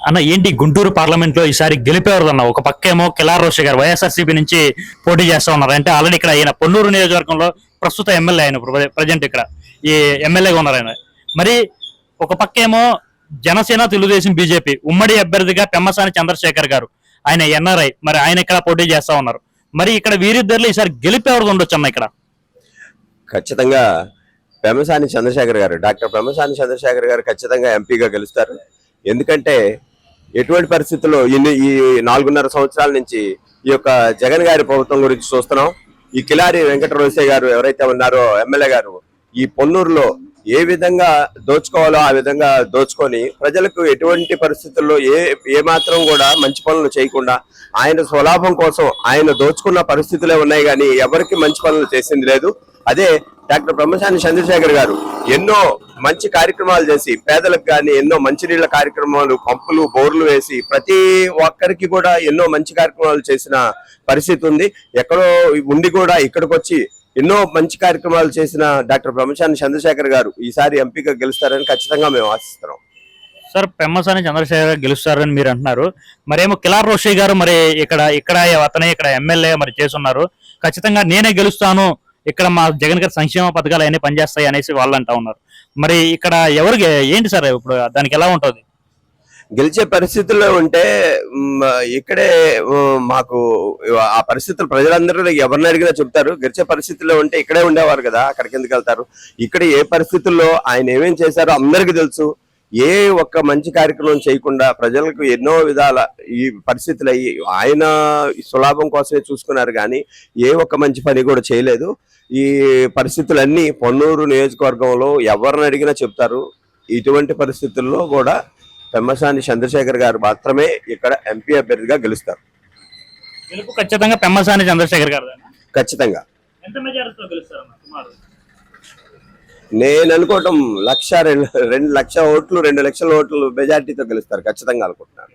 అన్న ఏంటి గుంటూరు పార్లమెంట్ లో ఈసారి గెలిపేవారు అన్న ఒక పక్కేమో కిలార్ రోషే గారు వైఎస్ఆర్సీపీ నుంచి పోటీ చేస్తా ఉన్నారు. అంటే ఆల్రెడీ ఇక్కడ ఆయన పొన్నూరు నియోజకవర్గంలో ప్రస్తుత ఎమ్మెల్యే ఆయన ప్రజెంట్ ఇక్కడ ఈ ఎమ్మెల్యేగా ఉన్నారు ఆయన. మరి ఒక పక్కేమో జనసేన తెలుగుదేశం బీజేపీ ఉమ్మడి అభ్యర్థిగా పెమ్మసాని చంద్రశేఖర్ గారు ఆయన ఎన్ఆర్ఐ, మరి ఆయన ఇక్కడ పోటీ చేస్తా ఉన్నారు. మరి ఇక్కడ వీరిద్దరిలో ఈసారి గెలిపేవారు ఉండొచ్చు అన్న ఇక్కడ. ఖచ్చితంగా పెమ్మసాని చంద్రశేఖర్ గారు, డాక్టర్ పెమ్మసాని చంద్రశేఖర్ గారు ఖచ్చితంగా ఎంపీగా గెలుస్తారు. ఎందుకంటే ఎటువంటి పరిస్థితుల్లో ఈ 4.5 సంవత్సరాల నుంచి ఈ యొక్క జగన్ గారి ప్రభుత్వం గురించి చూస్తున్నాం. ఈ కిలారి వెంకట రోసే గారు ఎవరైతే ఉన్నారో ఎమ్మెల్యే గారు ఈ పొన్నూరులో ఏ విధంగా దోచుకోవాలో ఆ విధంగా దోచుకొని ప్రజలకు ఎటువంటి పరిస్థితుల్లో ఏ మాత్రం కూడా మంచి పనులు చేయకుండా ఆయన స్వలాభం కోసం ఆయన దోచుకున్న పరిస్థితులే ఉన్నాయి, కానీ ఎవరికి మంచి పనులు చేసింది లేదు. అదే డాక్టర్ పెమ్మసాని చంద్రశేఖర్ గారు ఎన్నో మంచి కార్యక్రమాలు చేసి పేదలకు కానీ ఎన్నో మంచినీళ్ల కార్యక్రమాలు, పంపులు, బోర్లు వేసి ప్రతి ఒక్కరికి కూడా ఎన్నో మంచి కార్యక్రమాలు చేసిన పరిస్థితి ఉంది. ఎక్కడో ఉండి కూడా ఇక్కడికి వచ్చి ఎన్నో మంచి కార్యక్రమాలు చేసిన డాక్టర్ పెమ్మసాని చంద్రశేఖర్ గారు ఈసారి ఎంపీగా గెలుస్తారని ఖచ్చితంగా మేము ఆశిస్తున్నాం. సార్ పెమ్మసాని చంద్రశేఖర్ గెలుస్తారని మీరు అంటున్నారు, మరేమో కిలార్ రోషే గారు మరి ఇక్కడ అతనే ఇక్కడ ఎమ్మెల్యే మరి చేస్తున్నారు. ఖచ్చితంగా నేనే గెలుస్తాను, ఇక్కడ మా జగన్ గారి సంక్షేమ పథకాలు అన్నీ పనిచేస్తాయి అనేసి వాళ్ళు అంటా ఉన్నారు. మరి ఇక్కడ ఎవరికి ఏంటి సార్ ఇప్పుడు దానికి ఎలా ఉంటుంది? గెలిచే పరిస్థితుల్లో ఉంటే ఇక్కడే మాకు ఆ పరిస్థితులు ప్రజలందరూ ఎవరిని అడిగినా చెప్తారు. గెలిచే పరిస్థితుల్లో ఉంటే ఇక్కడే ఉండేవారు కదా, అక్కడికి ఎందుకు వెళ్తారు? ఇక్కడ ఏ పరిస్థితుల్లో ఆయన ఏమేం చేశారో అందరికీ తెలుసు. ఏ ఒక్క మంచి కార్యక్రమం చేయకుండా ప్రజలకు ఎన్నో విధాల ఈ పరిస్థితులు అయ్యి ఆయన సులాభం కోసమే చూసుకున్నారు, కానీ ఏ ఒక్క మంచి పని కూడా చేయలేదు. ఈ పరిస్థితులన్నీ పొన్నూరు నియోజకవర్గంలో ఎవరిని అడిగినా చెప్తారు. ఇటువంటి పరిస్థితుల్లో కూడా పెమ్మసాని చంద్రశేఖర్ గారు మాత్రమే ఇక్కడ ఎంపీ అభ్యర్థిగా గెలుస్తారు. గెలుపు ఖచ్చితంగా పెమ్మసాని చంద్రశేఖర్ గారు ఖచ్చితంగా. ఎంత మెజారిటీతో గెలుస్తారు? నేను అనుకోవటం 1,00,000 2 లక్షల ఓట్లు 2 లక్షల ఓట్లు మెజార్టీతో గెలుస్తారు ఖచ్చితంగా అనుకుంటున్నాను.